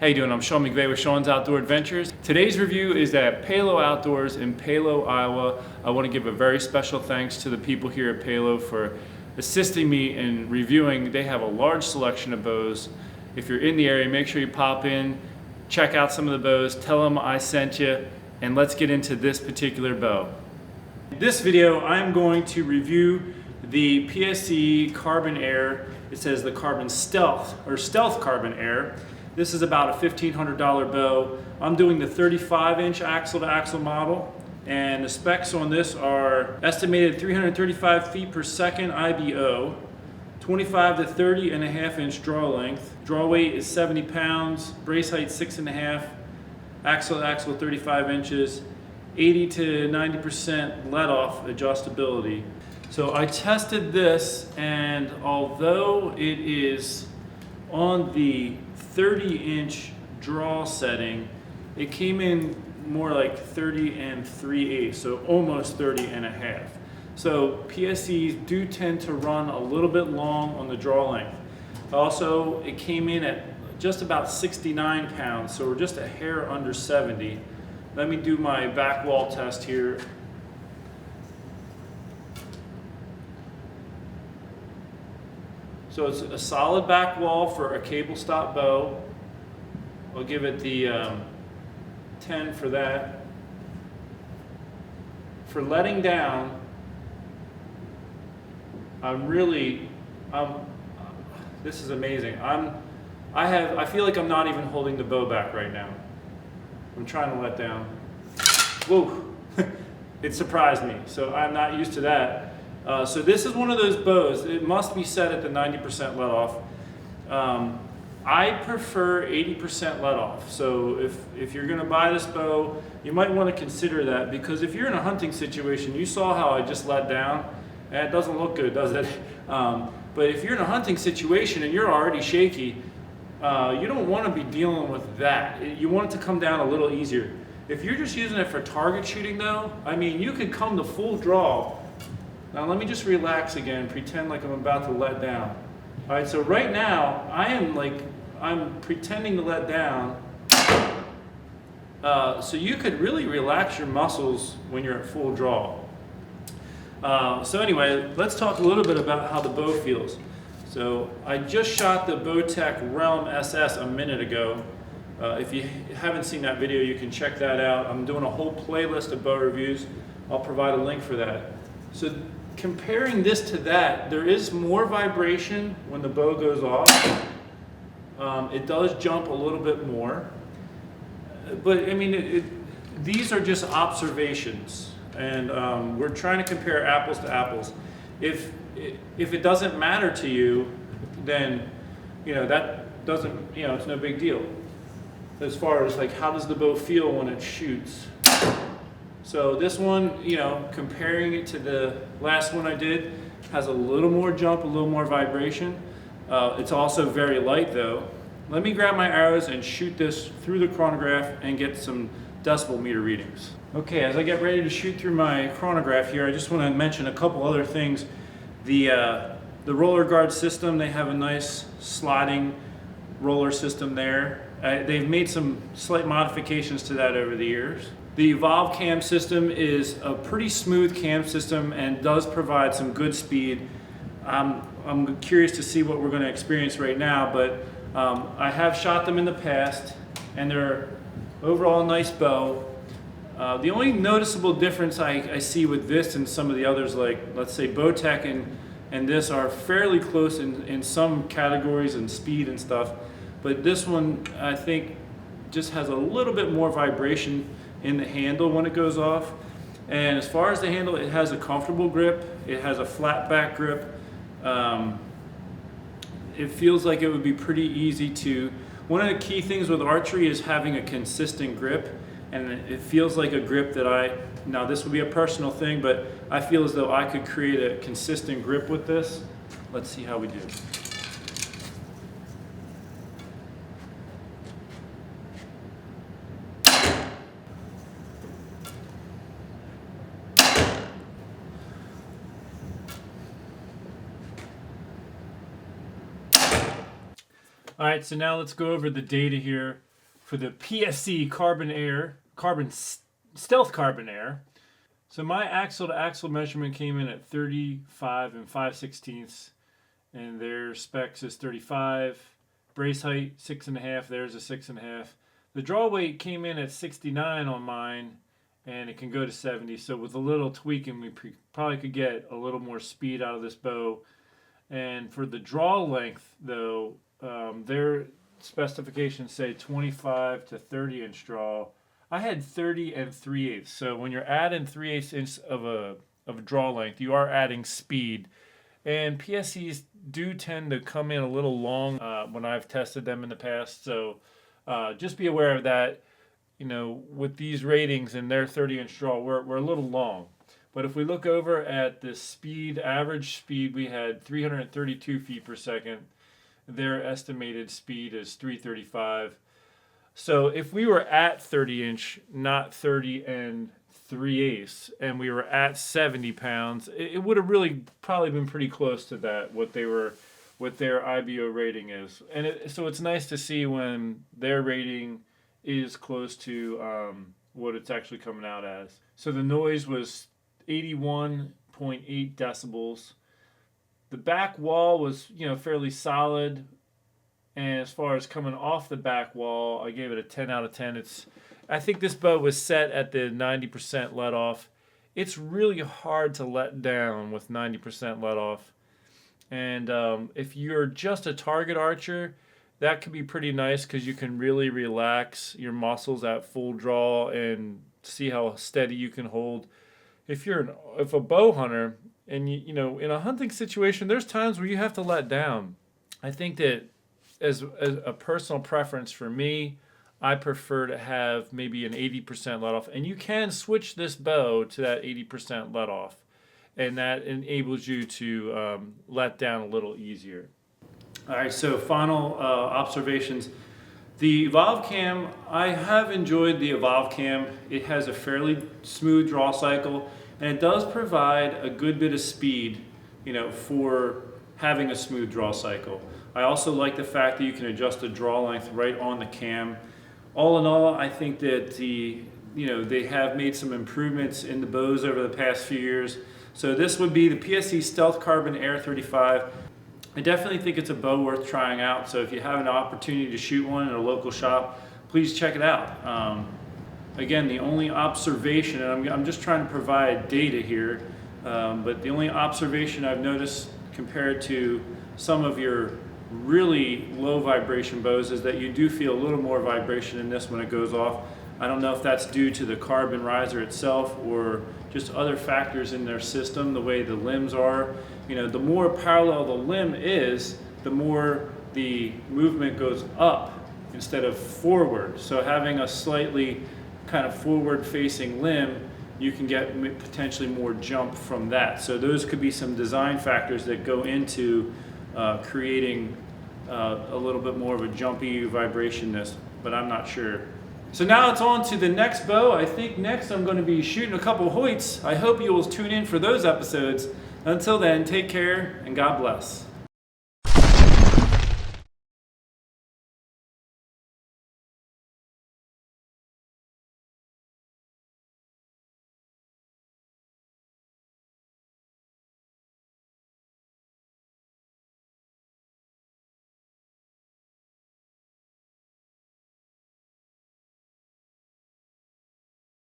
How you doing? I'm Sean McVeigh with Sean's Outdoor Adventures. Today's review is at Palo Outdoors in Palo, Iowa. I want to give a very special thanks to the people here at Palo for assisting me in reviewing. They have a large selection of bows. If you're in the area, make sure you pop in, check out some of the bows, tell them I sent you, and let's get into this particular bow. In this video, I'm going to review the PSE Carbon Air. It says the Carbon Stealth, or Stealth Carbon Air. This is about a $1,500 bow. I'm doing the 35-inch axle-to-axle model, and the specs on this are estimated 335 feet per second IBO, 25 to 30 and a half inch draw length. Draw weight is 70 pounds, brace height 6.5, axle-to-axle 35 inches, 80 to 90% let-off adjustability. So I tested this, and although it is on the 30-inch draw setting, it came in more like 30 and 3/8, so almost 30 and a half. So PSEs do tend to run a little bit long on the draw length. Also, it came in at just about 69 pounds, so we're just a hair under 70. Let me do my back wall test here. So it's a solid back wall for a cable stop bow. I'll give it the 10 for that. For letting down, this is amazing. I feel like I'm not even holding the bow back right now. I'm trying to let down. Whoa, it surprised me. So I'm not used to that. So this is one of those bows. It must be set at the 90% let off. I prefer 80% let off. So if you're gonna buy this bow, you might want to consider that, because if you're in a hunting situation, you saw how I just let down, and it doesn't look good, does it? But if you're in a hunting situation and you're already shaky, you don't want to be dealing with that. You want it to come down a little easier. If you're just using it for target shooting though, I mean, you could come to full draw. Now let me just relax again, pretend like I'm about to let down. All right, so right now, I'm pretending to let down. So you could really relax your muscles when you're at full draw. So anyway, let's talk a little bit about how the bow feels. So I just shot the Bowtech Realm SS a minute ago. If you haven't seen that video, you can check that out. I'm doing a whole playlist of bow reviews. I'll provide a link for that. So comparing this to that, there is more vibration when the bow goes off. It does jump a little bit more. But I mean, these are just observations. And we're trying to compare apples to apples. If it doesn't matter to you, then that doesn't, it's no big deal. As far as like, how does the bow feel when it shoots? So this one, comparing it to the last one I did, has a little more jump, a little more vibration. It's also very light though. Let me grab my arrows and shoot this through the chronograph and get some decibel meter readings. Okay, as I get ready to shoot through my chronograph here, I just want to mention a couple other things. The roller guard system, they have a nice sliding roller system there. They've made some slight modifications to that over the years. The Evolve cam system is a pretty smooth cam system and does provide some good speed. I'm curious to see what we're going to experience right now, but I have shot them in the past, and they're overall a nice bow. The only noticeable difference I see with this and some of the others, like let's say Bowtech and this, are fairly close in some categories and speed and stuff, but this one I think just has a little bit more vibration in the handle when it goes off. And as far as the handle, it has a comfortable grip. It has a flat back grip. It feels like it would be pretty easy to. One of the key things with archery is having a consistent grip, and it feels like a grip that now this would be a personal thing, but I feel as though I could create a consistent grip with this. Let's see how we do. All right, so now let's go over the data here. for the PSE Stealth Carbon Air. So my axle to axle measurement came in at 35 and 5/16, and their specs is 35. Brace height 6.5. There's a 6.5. The draw weight came in at 69 on mine, and it can go to 70. So with a little tweaking, we probably could get a little more speed out of this bow. And for the draw length, though, their specifications say 25 to 30 inch draw. I had 30 and 3/8. So when you're adding 3/8 inch of a draw length, you are adding speed. And PSEs do tend to come in a little long when I've tested them in the past. So just be aware of that. You know, with these ratings and their 30 inch draw, we're a little long. But if we look over at the speed, average speed, we had 332 feet per second. Their estimated speed is 335. So if we were at 30 inch, not 30 and 3/8, and we were at 70 pounds, it would have really probably been pretty close to that, what their IBO rating is. And so it's nice to see when their rating is close to what it's actually coming out as. So the noise was 81.8 decibels. The back wall was, fairly solid. And as far as coming off the back wall, I gave it a 10 out of 10. I think this bow was set at the 90% let off. It's really hard to let down with 90% let off. And if you're just a target archer, that could be pretty nice because you can really relax your muscles at full draw and see how steady you can hold. If a bow hunter and in a hunting situation, there's times where you have to let down. I think that as a personal preference for me, I prefer to have maybe an 80% let off, and you can switch this bow to that 80% let off, and that enables you to let down a little easier. All right, so final observations. The Evolve Cam, I have enjoyed the Evolve Cam. It has a fairly smooth draw cycle, and it does provide a good bit of speed, for having a smooth draw cycle. I also like the fact that you can adjust the draw length right on the cam. All in all, I think that they have made some improvements in the bows over the past few years. So this would be the PSE Stealth Carbon Air 35. I definitely think it's a bow worth trying out. So if you have an opportunity to shoot one in a local shop, please check it out. Again, the only observation, and I'm just trying to provide data here, but the only observation I've noticed compared to some of your really low vibration bows is that you do feel a little more vibration in this when it goes off. I don't know if that's due to the carbon riser itself or just other factors in their system, the way the limbs are. The more parallel the limb is, the more the movement goes up instead of forward. So having a slightly kind of forward facing limb, you can get potentially more jump from that. So those could be some design factors that go into creating a little bit more of a jumpy vibrationness, but I'm not sure. So now it's on to the next bow. I think next I'm going to be shooting a couple Hoyts. I hope you will tune in for those episodes. Until then, take care and God bless.